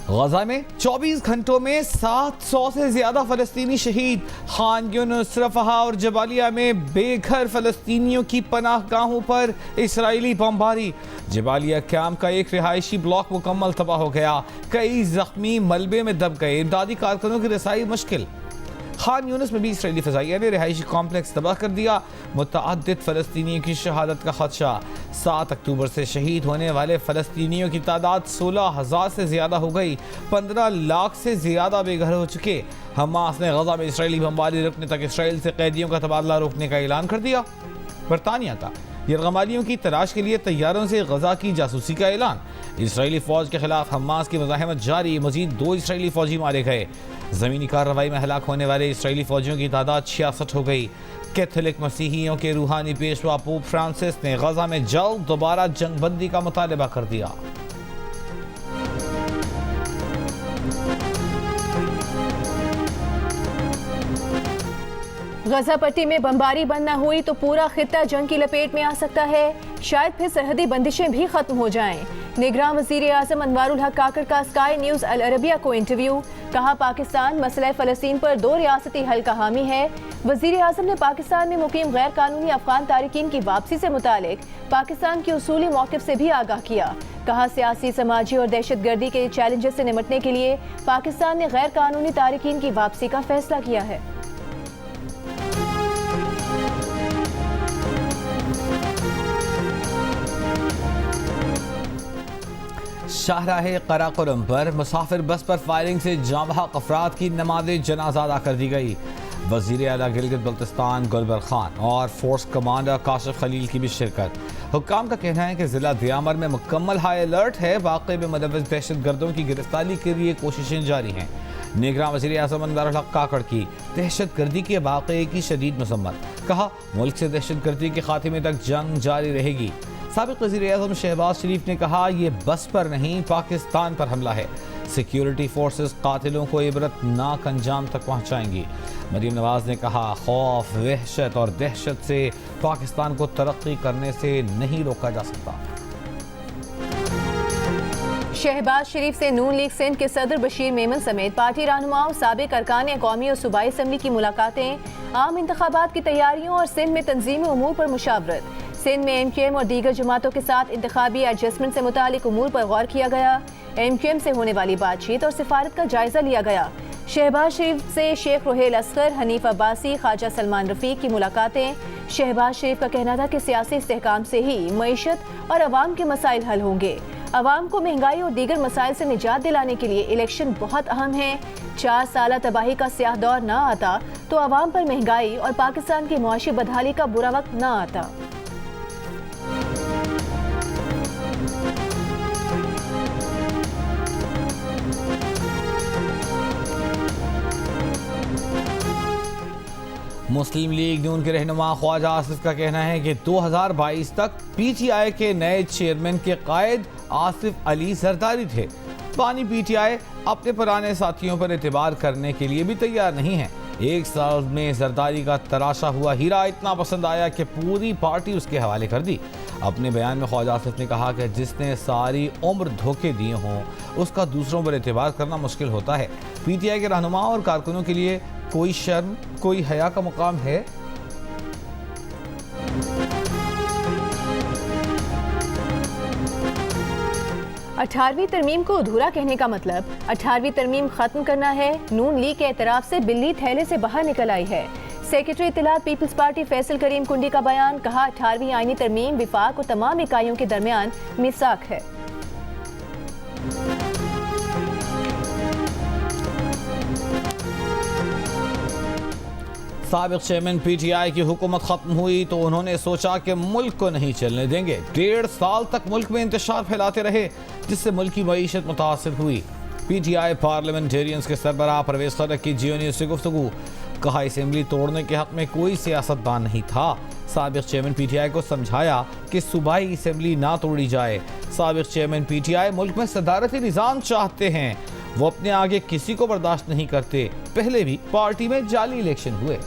गजा में 24 घंटों में 700 से ज्यादा फलस्तीनी शहीद। खान यूनुस, रफहा और जबालिया में बेघर फलस्तीनियों की पनाहगाहों पर इसराइली बमबारी। जबालिया कैंप का एक रिहायशी ब्लॉक मुकम्मल तबाह हो गया, कई जख्मी मलबे में दब गए, इमदादी कारकुनों की रसाई मुश्किल। खान यूनुस में भी इसराइली फजाइया ने रिहायशी कॉम्प्लेक्स तबाह कर दिया, मुतअद्दिद फलस्तीनियों की शहादत का खदशा। 7 अक्टूबर से शहीद होने वाले फलस्तीनियों की तादाद 16,000 से ज़्यादा हो गई, 15 लाख से ज़्यादा बेघर हो चुके। हमास ने गजा में इसराइली बमबारी रुकने तक इसराइल से कैदियों का तबादला रोकने का ऐलान कर दिया। बरतानिया का यरगमालियों की तलाश के लिए तैयारों से गजा की जासूसी का ऐलान। इसराइली फौज के खिलाफ हमास की मुज़ाहमत जारी, मजीद 2 इसराइली फौजी मारे गए। ज़मीनी कार्रवाई में हलाक होने वाले इसराइली फौजियों की तादाद 66 हो गई। कैथोलिक मसीहियों के रूहानी पेशवा पोप फ्रांसिस ने गजा में जल्द दोबारा जंगबंदी का मुतालबा कर दिया। गजा पट्टी में बमबारी बंद न हुई तो पूरा खित्ता जंग की लपेट में आ सकता है, शायद फिर सरहदी बंदिशें भी खत्म हो जाएं। निगरान वज़ीर आज़म अनवारुल हक काकड़ का स्काई न्यूज़ अल अरबिया को इंटरव्यू। कहा, पाकिस्तान मसला फ़लस्तीन पर 2 रियासती हल का हामी है। वज़ीर आज़म ने पाकिस्तान में मुकीम गैर कानूनी अफ़गान तारिकीन की वापसी से मुतालिक पाकिस्तान के उसूली मौक़िफ़ से भी आगाह किया। कहा, सियासी, समाजी और दहशत गर्दी के चैलेंजेस से निमटने के लिए पाकिस्तान ने गैर कानूनी तारिकीन की वापसी का फैसला किया है। शाहराहे कराकोरम पर मुसाफिर बस पर फायरिंग से जाँबहक अफराद की नमाज़ जनाजा अदा कर दी गई। वज़ीर आला गिलगित बल्तिस्तान गुलबर खान और फोर्स कमांडर काशिफ खलील की भी शिरकत। हुक्काम का कहना है कि ज़िला दियामर में मुकम्मल हाई अलर्ट है, वाक़े में मुलव्वस दहशत गर्दों की गिरफ्तारी के लिए कोशिशें जारी हैं। निगरान वज़ीर आज़म अनवारुल हक काकड़ की दहशत गर्दी के वाक़े की शदीद मसम्मत। कहा, मुल्क से दहशत गर्दी के खात्मे तक जंग जारी रहेगी। साबिक़ वज़ीर आज़म शहबाज शरीफ ने कहा, ये बस पर नहीं पाकिस्तान पर हमला है। सिक्योरिटी फोर्सेस कातिलों को इबरतनाक अंजाम तक पहुँचाएंगी। मरीम नवाज ने कहा, खौफ, वहशत और दहशत से पाकिस्तान को तरक्की करने से नहीं रोका जा सकता। शहबाज शरीफ से नून लीग सिंध के सदर बशीर मेमन समेत पार्टी रहनुमाओं, साबिक़ अरकान कौमी और सूबाई असम्बली की मुलाकातें। आम इंतखाबात की तैयारियों और सिंध में तंजीमी उमूर पर मुशावरत। सिंध में MQM और दीगर जमातों के साथ इंतखाबी एडजस्टमेंट से मुतालिक उमूर पर गौर किया गया। MQM से होने वाली बातचीत और सिफारत का जायजा लिया गया। शहबाज शरीफ से शेख रोहेल असगर, हनीफ अब्बासी, ख्वाजा सलमान रफीक की मुलाकातें। शहबाज शरीफ का कहना था कि सियासी इस्तेहकाम से ही मईशत और अवाम के मसाइल हल होंगे। अवाम को महंगाई और दीगर मसाइल से निजात दिलाने के लिए इलेक्शन बहुत अहम है। 4 साल तबाही का स्याह दौर ना आता तो अवाम पर महंगाई और पाकिस्तान की मुआशी बदहाली का बुरा वक्त ना आता। मुस्लिम लीग नून के रहनुमा ख्वाजा आसिफ का कहना है कि 2022 तक PTI के नए चेयरमैन के कायद आसिफ अली जरदारी थे। पानी PTI अपने पुराने साथियों पर एतबार करने के लिए भी तैयार नहीं है। 1 साल में जरदारी का तराशा हुआ हीरा इतना पसंद आया कि पूरी पार्टी उसके हवाले कर दी। अपने बयान में ख्वाजा आसिफ ने कहा कि जिसने सारी उम्र धोखे दिए हों उसका दूसरों पर एतबार करना मुश्किल होता है। PTI के रहनुमा और कारकुनों के लिए कोई शर्म, कोई हया का मुकाम है? अठारहवीं तरमीम को अधूरा कहने का मतलब 18वीं तरमीम खत्म करना है। नून लीग के एतराफ से बिल्ली थैले से बाहर निकल आई है। सेक्रेटरी इत्तलात पीपल्स पार्टी फैसल करीम कुंडी का बयान। कहा, 18वीं आईनी तरमीम विफाक और तमाम इकाइयों के दरमियान मिसाक है। साबिक़ चेयरमैन PTI की हुकूमत खत्म हुई तो उन्होंने सोचा कि मुल्क को नहीं चलने देंगे। 1.5 साल तक मुल्क में इंतशार फैलाते रहे, जिससे मुल्क की मईशत मुतासिर हुई। PTI पार्लियामेंटेरियंस के सरबराह परवेज खलक की जियो न्यूज़ से गुफ्तगू। कहा, असेंबली तोड़ने के हक में कोई सियासतदान नहीं था। साबिक़ चेयरमैन PTI को समझाया कि सूबाई असेंबली ना तोड़ी जाए। साबिक़ चेयरमैन PTI मुल्क में सदारती निज़ाम चाहते हैं, वो अपने आगे किसी को बर्दाश्त नहीं करते। पहले भी पार्टी में जाली इलेक्शन हुए।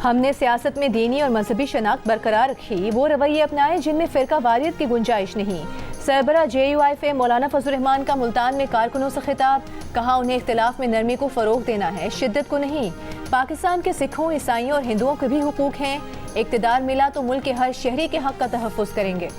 ہم نے سیاست میں دینی اور مذہبی شناخت برقرار رکھی، وہ رویے اپنائے جن میں فرقہ واریت کی گنجائش نہیں۔ سربراہ JUIF مولانا فضل الرحمان کا ملتان میں کارکنوں سے خطاب، کہا انہیں اختلاف میں نرمی کو فروغ دینا ہے، شدت کو نہیں۔ پاکستان کے سکھوں، عیسائیوں اور ہندوؤں کے بھی حقوق ہیں، اقتدار ملا تو ملک کے ہر شہری کے حق کا تحفظ کریں گے۔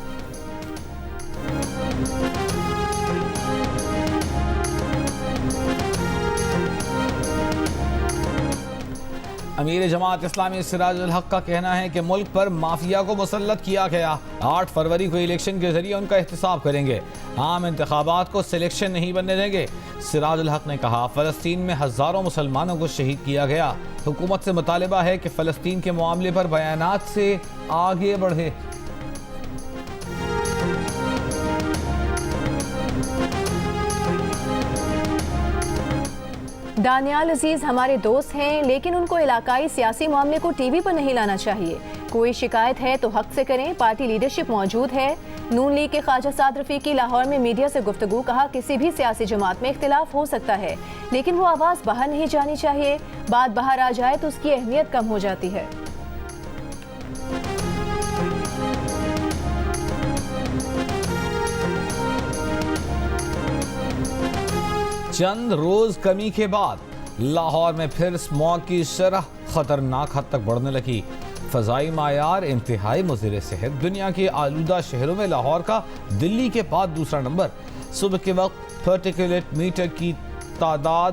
امیر جماعت اسلامی سراج الحق کا کہنا ہے کہ ملک پر مافیا کو مسلط کیا گیا، 8 فروری کو الیکشن کے ذریعے ان کا احتساب کریں گے، عام انتخابات کو سلیکشن نہیں بننے دیں گے۔ سراج الحق نے کہا فلسطین میں ہزاروں مسلمانوں کو شہید کیا گیا، حکومت سے مطالبہ ہے کہ فلسطین کے معاملے پر بیانات سے آگے بڑھے۔ دانیال عزیز ہمارے دوست ہیں، لیکن ان کو علاقائی سیاسی معاملے کو ٹی وی پر نہیں لانا چاہیے۔ کوئی شکایت ہے تو حق سے کریں، پارٹی لیڈرشپ موجود ہے۔ نون لیگ کے خواجہ سعد رفیقی لاہور میں میڈیا سے گفتگو، کہا کسی بھی سیاسی جماعت میں اختلاف ہو سکتا ہے، لیکن وہ آواز باہر نہیں جانی چاہیے، بات باہر آ جائے تو اس کی اہمیت کم ہو جاتی ہے۔ چند روز کمی کے بعد لاہور میں پھر اسموگ کی شرح خطرناک حد تک بڑھنے لگی۔ فضائی معیار انتہائی مضر صحت، دنیا کے آلودہ شہروں میں لاہور کا دلی کے بعد دوسرا نمبر۔ صبح کے وقت پارٹیکولیٹ میٹر کی تعداد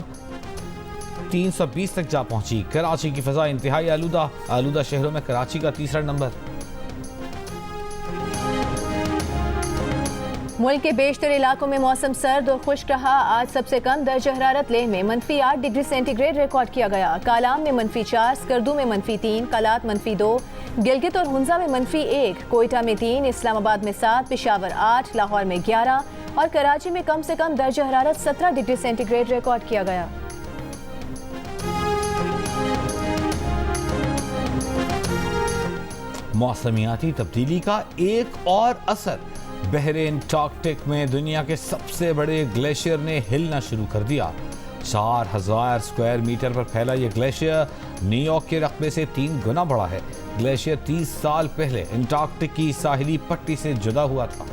320 تک جا پہنچی۔ کراچی کی فضا انتہائی آلودہ شہروں میں کراچی کا تیسرا نمبر۔ ملک کے بیشتر علاقوں میں موسم سرد اور خشک رہا۔ آج سب سے کم درجہ حرارت لیہ میں -8 ڈگری سینٹی گریڈ ریکارڈ کیا گیا۔ کالام میں -4، سکردو میں -3، کلات -2، گلگت اور ہنزا میں -1، کوئٹہ میں 3، اسلام آباد میں 7، پشاور 8، لاہور میں 11 اور کراچی میں کم سے کم درجہ حرارت 17 ڈگری سینٹی گریڈ ریکارڈ کیا گیا۔ موسمیاتی تبدیلی کا ایک اور اثر، بحر انٹارکٹک میں دنیا کے سب سے بڑے گلیشیئر نے ہلنا شروع کر دیا۔ 4000 اسکوائر میٹر پر پھیلا یہ گلیشیئر نیو یارک کے رقبے سے 3 گنا بڑا ہے۔ گلیشیئر 30 سال پہلے انٹارکٹک کی ساحلی پٹی سے جدا ہوا تھا۔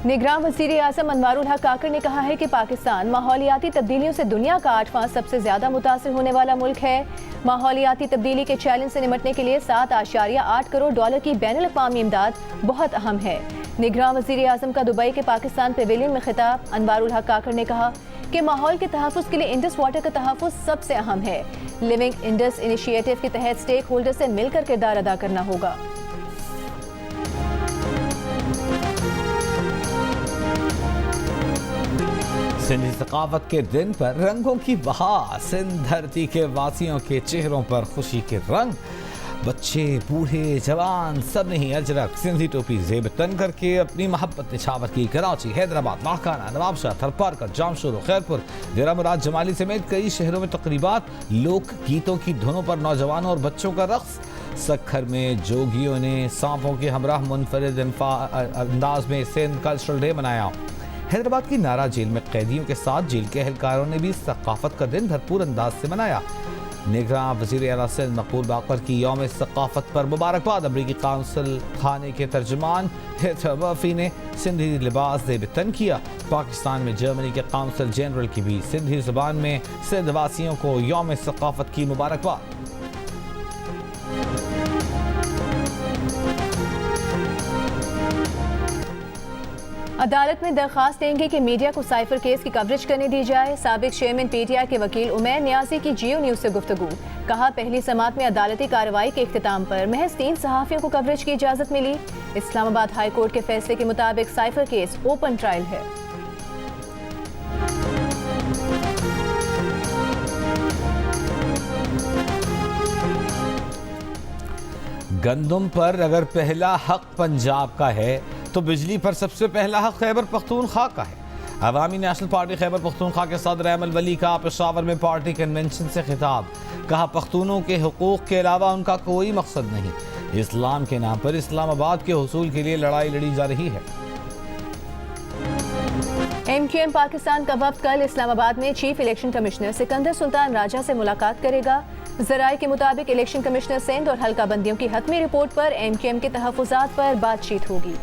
نگراں وزیر اعظم انوار الحق کاکڑ نے کہا ہے کہ پاکستان ماحولیاتی تبدیلیوں سے دنیا کا 8واں سب سے زیادہ متاثر ہونے والا ملک ہے۔ ماحولیاتی تبدیلی کے چیلنج سے نمٹنے کے لیے $7.8 کروڑ کی بین الاقوامی امداد بہت اہم ہے۔ نگراں وزیر اعظم کا دبئی کے پاکستان پیویلین میں خطاب، انوار الحق کاکڑ نے کہا کہ ماحول کے تحفظ کے لیے انڈس واٹر کا تحفظ سب سے اہم ہے۔ لیونگ انڈس انیشیٹو کے تحت اسٹیک ہولڈر سے مل کر کردار ادا کرنا ہوگا۔ سندھی ثقافت کے دن پر رنگوں کی بہار، سندھ دھرتی کے واسیوں کے چہروں پر خوشی کے رنگ، بچے بوڑھے جوان سب نے ہی اجرک سندھی ٹوپی زیب تن کر کے اپنی محبت نچھاور کی۔ کراچی، حیدرآباد، لاڑکانہ، نوابشاہ، تھرپارکر، جامشورو، خیرپور، ڈیرہ مراد جمالی سمیت کئی شہروں میں تقریبات، لوک گیتوں کی دھنوں پر نوجوانوں اور بچوں کا رقص۔ سکھر میں جوگیوں نے سانپوں کے ہمراہ منفرد انداز میں سندھ کلچرل ڈے منایا۔ حیدرآباد کی نارا جیل میں قیدیوں کے ساتھ جیل کے اہلکاروں نے بھی ثقافت کا دن بھرپور انداز سے منایا۔ نگراں وزیر اعلیٰ سندھ مقبول باقر کی یوم ثقافت پر مبارکباد۔ امریکی قونصل خانے کے ترجمان ہیتھر مرفی نے سندھی لباس زیب تن کیا۔ پاکستان میں جرمنی کے قونصل جنرل کی بھی سندھی زبان میں سندھ واسیوں کو یوم ثقافت کی مبارکباد۔ عدالت میں درخواست دیں گے کہ میڈیا کو سائفر کیس کی کوریج کرنے دی جائے۔ سابق چیئرمین PTI کے وکیل عمیر نیازی کی جیو نیوز سے گفتگو، کہا پہلی سماعت میں عدالتی کارروائی کے اختتام پر محض 3 صحافیوں کو کوریج کی اجازت ملی۔ اسلام آباد ہائی کورٹ کے فیصلے کے مطابق سائفر کیس اوپن ٹرائل ہے۔ گندم پر اگر پہلا حق پنجاب کا ہے تو بجلی پر سب سے پہلا حق خیبر پختونخوا کا ہے۔ عوامی نیشنل پارٹی خیبر پختونخوا کے صدر ایمل ولی کا پشاور میں پارٹی کنونشن سے خطاب، کہا پختونوں کے حقوق کے علاوہ ان کا کوئی مقصد نہیں، اسلام کے نام پر اسلام آباد کے حصول کے لیے لڑائی لڑی جا رہی ہے۔ MQM पाकिस्तान का वफ्द कल इस्लामाबाद में chief election commissioner Sikandar Sultan Raja से मुलाकात करेगा। ज़राए के मुताबिक इलेक्शन कमिश्नर सिंध और हल्का बंदियों की हतमी रिपोर्ट पर MQM के तहफ़्फ़ुज़ात पर बातचीत होगी।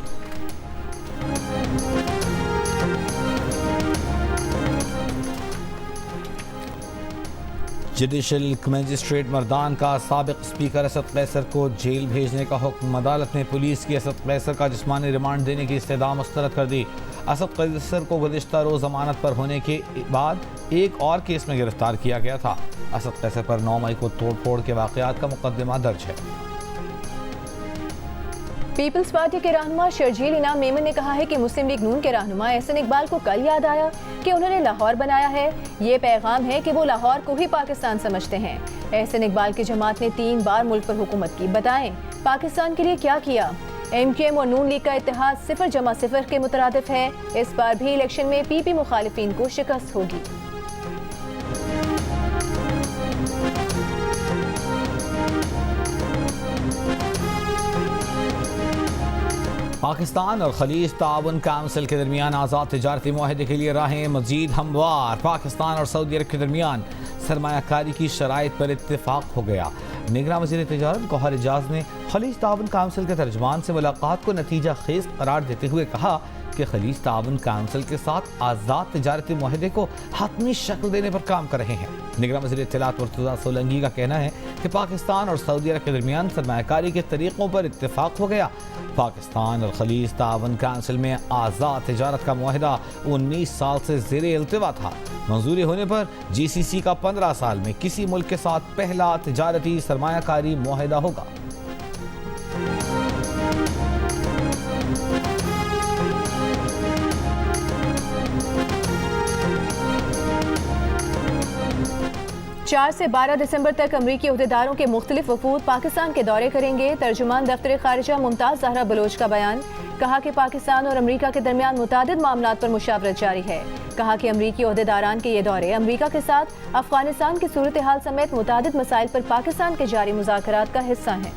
जुडिशल मजिस्ट्रेट मर्दान का साबिक स्पीकर असद कैसर को जेल भेजने का हुक्म। अदालत ने पुलिस की असद कैसर का जिस्मानी रिमांड देने की इस्तदा मुस्तरद कर दी। असद कैसर को गुज़िश्ता रोज़ ज़मानत पर होने के बाद एक और केस में गिरफ्तार किया गया था। असद कैसर पर 9 मई को तोड़ फोड़ के वाक़यात का मुकदमा दर्ज है। पीपल्स पार्टी के रहनुमा शर्जील इनाम मेमन ने कहा है कि मुस्लिम लीग नून के रहनुमा एहसन इकबाल को कल याद आया कि उन्होंने लाहौर बनाया है। ये पैगाम है कि वो लाहौर को ही पाकिस्तान समझते हैं। एहसन इकबाल की जमात ने 3 बार मुल्क पर हुकूमत की, बताएं पाकिस्तान के लिए क्या किया। MQM और नून लीग का इत्तेहाद 0-0 के मुतरादिफ है। इस बार भी इलेक्शन में PP मुखालिफिन को शिकस्त होगी। पाकिस्तान और खलीज ताउन काउंसिल के दरमियान आज़ाद तिजारती मुआहदे के लिए राहें मज़ीद हमवार। पाकिस्तान और सऊदी अरब के दरमियान सरमायाकारी की शराइत पर इत्तेफाक हो गया। निगरान वज़ीर तिजारत गौहर एजाज ने खलीज ताउन काउंसिल के तर्जमान से मुलाकात को नतीजा खेज करार देते हुए कहा कि खलीज ताउन काउंसिल के साथ आज़ाद तिजारती मुआहदे को हतमी शक्ल देने पर काम कर रहे हैं। निगरान वज़ीर इत्तलात मुर्तज़ा सोलंकी का कहना है कि पाकिस्तान और सऊदी अरब के दरमियान सरमायाकारी के तरीक़ों पर इत्तेफाक हो गया। पाकिस्तान और खलीज ताउन काउंसिल में आज़ाद तिजारत का मुआहदा 19 साल से ज़ेरे इल्तिवा था। मंजूरी होने पर GCC का 15 साल में किसी मुल्क के साथ पहला तिजारती सरमायाकारी मुआहदा होगा। चार से 12 दिसंबर तक अमरीकी अहदेदारों के मुख्तलिफ वफूद पाकिस्तान के दौरे करेंगे। तर्जुमान दफ्तर खारिजा मुमताज़ ज़हरा बलोच का बयान। कहा कि पाकिस्तान और अमरीका के दरमियान मुतादिद मामलात पर मुशावरत जारी है। कहा कि अमरीकी अहदेदारान के ये दौरे अमरीका के साथ अफगानिस्तान की सूरत हाल समेत मुतादिद मसाइल पर पाकिस्तान के जारी मुज़ाकरात का हिस्सा हैं।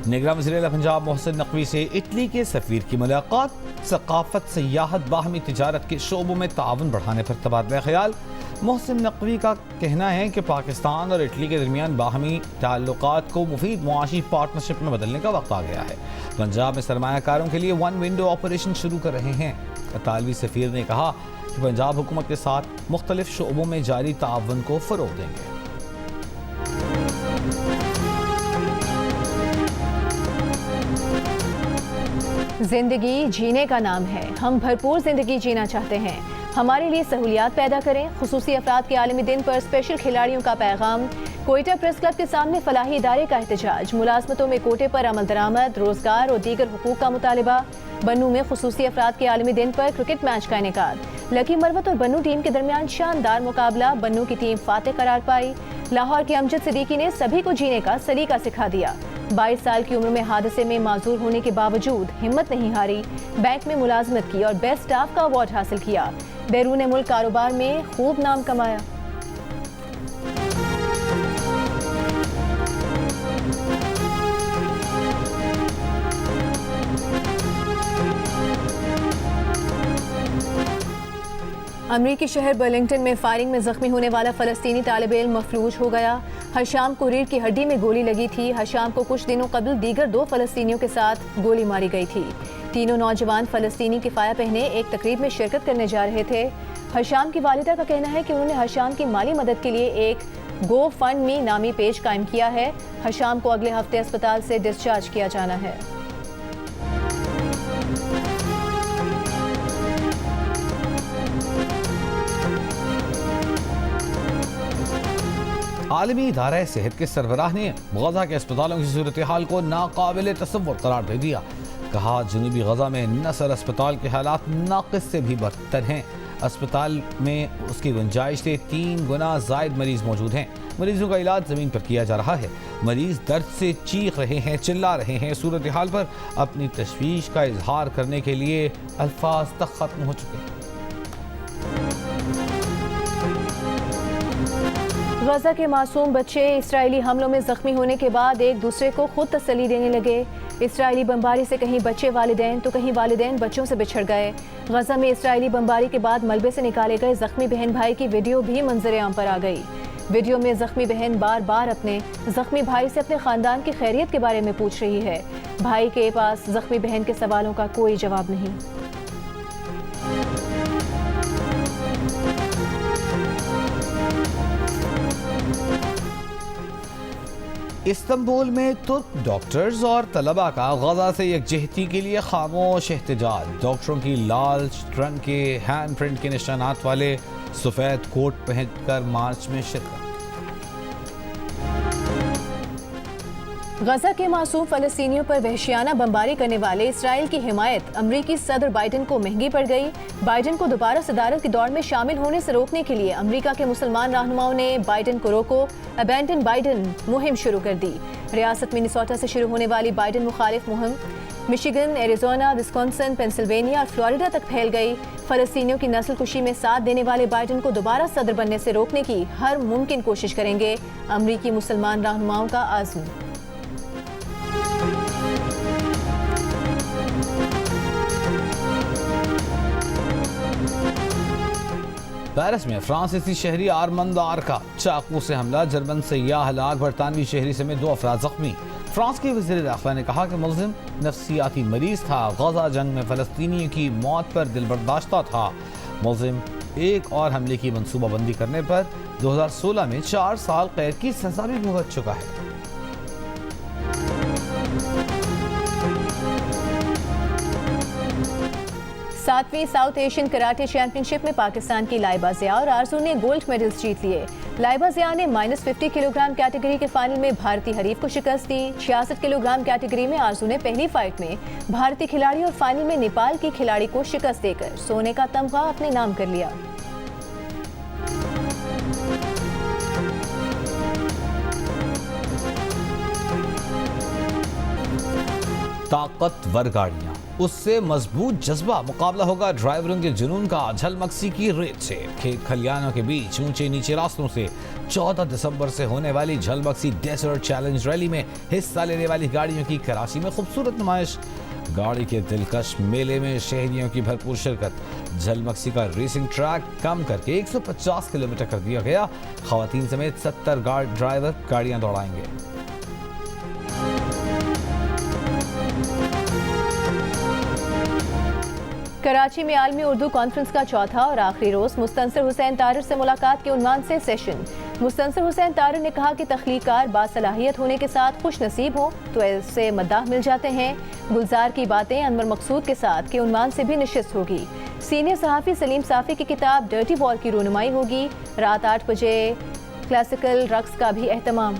निगरान वज़ीर पंजाब मोहसिन नकवी से इटली के सफ़ीर की मुलाकात। सकाफत, सियाहत, बाहमी तिजारत के शोबों में ताउन बढ़ाने पर तबादला ख्याल। मोहसिन नकवी का कहना है कि पाकिस्तान और इटली के दरमियान बाहमी ताल्लुकात को मुफीद मुआशी पार्टनरशिप में बदलने का वक्त आ गया है। पंजाब में सरमायाकारों के लिए 1 विंडो ऑपरेशन शुरू कर रहे हैं। इतालवी सफ़ीर ने कहा कि पंजाब हुकूमत के साथ मुख्तलिफ शोबों में जारी ताउन को फ़रोग़ देंगे। जिंदगी जीने का नाम है। हम भरपूर जिंदगी जीना चाहते हैं। हमारे लिए सहूलियात पैदा करें। खुसूसी अफराद के आलमी दिन पर स्पेशल खिलाड़ियों का पैगाम। कोयटा प्रेस क्लब के सामने फलाही इदारे का एहतजाज। मुलाजमतों में कोटे पर अमल दरामद, रोजगार और दीगर हुकूक का मुतालिबा। बन्नू में खुसूसी अफराद के आलमी दिन पर क्रिकेट मैच का इनेकाद। लकी मरवत और बन्नू टीम के दरमियान शानदार मुकाबला। बन्नू की टीम फातेह करार पाई। लाहौर के अमजद सिद्दीकी ने सभी को जीने का सलीका सिखा दिया। 22 साल की उम्र में हादसे में माजूर होने के बावजूद हिम्मत नहीं हारी। बैंक में मुलाजमत की और बेस्ट स्टाफ का अवार्ड हासिल किया। बैरून मुल्क कारोबार में खूब नाम कमाया। अमरीकी शहर बर्लिंगटन में फायरिंग में जख्मी होने वाला फलस्तीनी तालिब इल्म मफलूज हो गया। हशाम को रीढ़ की हड्डी में गोली लगी थी। हशाम को कुछ दिनों कबल दीगर 2 फलस्तीनियों के साथ गोली मारी गई थी। तीनों नौजवान फलस्तीनी किफाया पहने एक तकरीब में शिरकत करने जा रहे थे। हशाम की वालिदा का कहना है कि उन्होंने हशाम की माली मदद के लिए एक गो फंड मी नामी पेज कायम किया है। हशाम को अगले हफ्ते अस्पताल से डिस्चार्ज किया जाना है। आलमी इदारा सेहत के सरबराह ने गजा के अस्पतालों की सूरत हाल को नाकाबिल तसव्वुर करार दे दिया। कहा जनूबी गजा में नसर अस्पताल के हालात नाक़िस से भी बदतर हैं। अस्पताल में उसकी गुंजाइश से 3 गुना ज़ायद मरीज मौजूद हैं। मरीजों का इलाज ज़मीन पर किया जा रहा है। मरीज दर्द से चीख रहे हैं, चिल्ला रहे हैं। सूरत हाल पर अपनी तशवीश का इजहार करने के लिए अल्फाज तक ख़त्म हो चुके हैं। गजा के मासूम बच्चे इसराइली हमलों में जख्मी होने के बाद एक दूसरे को खुद तसल्ली देने लगे। اسرائیلی بمباری سے کہیں بچے والدین تو کہیں والدین بچوں سے بچھڑ گئے۔ غزہ میں اسرائیلی بمباری کے بعد ملبے سے نکالے گئے زخمی بہن بھائی کی ویڈیو بھی منظر عام پر آ گئی۔ ویڈیو میں زخمی بہن بار بار اپنے زخمی بھائی سے اپنے خاندان کی خیریت کے بارے میں پوچھ رہی ہے۔ بھائی کے پاس زخمی بہن کے سوالوں کا کوئی جواب نہیں۔ استنبول میں ترک ڈاکٹرز اور طلباء کا غزہ سے یکجہتی کے لیے خاموش احتجاج۔ ڈاکٹروں کی لال رنگ کے ہینڈ پرنٹ کے نشانات والے سفید کوٹ پہن کر مارچ میں شرکت۔ غزہ کے معصوم فلسطینیوں پر وحشیانہ بمباری کرنے والے اسرائیل کی حمایت امریکی صدر بائیڈن کو مہنگی پڑ گئی۔ بائیڈن کو دوبارہ صدارت کی دوڑ میں شامل ہونے سے روکنے کے لیے امریکہ کے مسلمان رہنماؤں نے بائیڈن کو روکو ابینڈن بائیڈن مہم شروع کر دی۔ ریاست منیسوٹا سے شروع ہونے والی بائیڈن مخالف مہم مشیگن، ایریزونا، وسکونسن، پینسلوینیا اور فلوریڈا تک پھیل گئی۔ فلسطینیوں کی نسل کشی میں ساتھ دینے والے بائیڈن کو دوبارہ صدر بننے سے روکنے کی ہر ممکن کوشش کریں گے، امریکی مسلمان رہنماؤں کا عزم۔ پیرس میں فرانسیسی شہری آرمند آر کا چاقو سے حملہ، جرمن سیاح ہلاک، برطانوی شہری سمیت 2 افراد زخمی۔ فرانس کے وزیر داخلہ نے کہا کہ ملزم نفسیاتی مریض تھا، غزہ جنگ میں فلسطینیوں کی موت پر دل برداشتہ تھا۔ ملزم ایک اور حملے کی منصوبہ بندی کرنے پر 2016 میں 4 سال قید کی سزا بھی بھگت چکا ہے۔ ساتویں ساؤتھ ایشین کراٹے چیمپئن شپ میں پاکستان کی لائبہ ضیاء اور آرزو نے گولڈ میڈلز جیت لیے۔ لائبہ ضیاء نے -50 کلو گرام کیٹیگری کے فائنل میں بھارتی حریف کو شکست دی۔ 66 کلو گرام کیٹیگری میں آرزو نے پہلی فائٹ میں بھارتی کھلاڑی اور فائنل میں نیپال کی کھلاڑی کو شکست دے کر سونے کا تمغہ اپنے نام کر لیا۔ طاقتور گاڑیاں، اس سے مضبوط جذبہ، مقابلہ ہوگا ڈرائیوروں کے جنون کا جھل مکسی کی ریت سے۔ کھیت کھلیانوں کے بیچ اونچے نیچے راستوں سے 14 دسمبر سے ہونے والی جھل مکسی ڈیزرٹ چیلنج ریلی میں حصہ لینے والی گاڑیوں کی کراچی میں خوبصورت نمائش۔ گاڑی کے دلکش میلے میں شہریوں کی بھرپور شرکت۔ جھل مکسی کا ریسنگ ٹریک کم کر کے 150 کلومیٹر کر دیا گیا۔ خواتین سمیت 70 ڈرائیور گاڑیاں دوڑائیں گے۔ کراچی میں عالمی اردو کانفرنس کا چوتھا اور آخری روز مستنصر حسین طارر سے ملاقات کے عنوان سے سیشن۔ مستنصر حسین طارر نے کہا کہ تخلیق کار باصلاحیت ہونے کے ساتھ خوش نصیب ہوں تو ایسے مداح مل جاتے ہیں۔ گلزار کی باتیں انور مقصود کے ساتھ کے عنوان سے بھی نشست ہوگی۔ سینئر صحافی سلیم صافی کی کتاب ڈرٹی وار کی رونمائی ہوگی۔ رات 8 بجے کلاسیکل رقص کا بھی اہتمام۔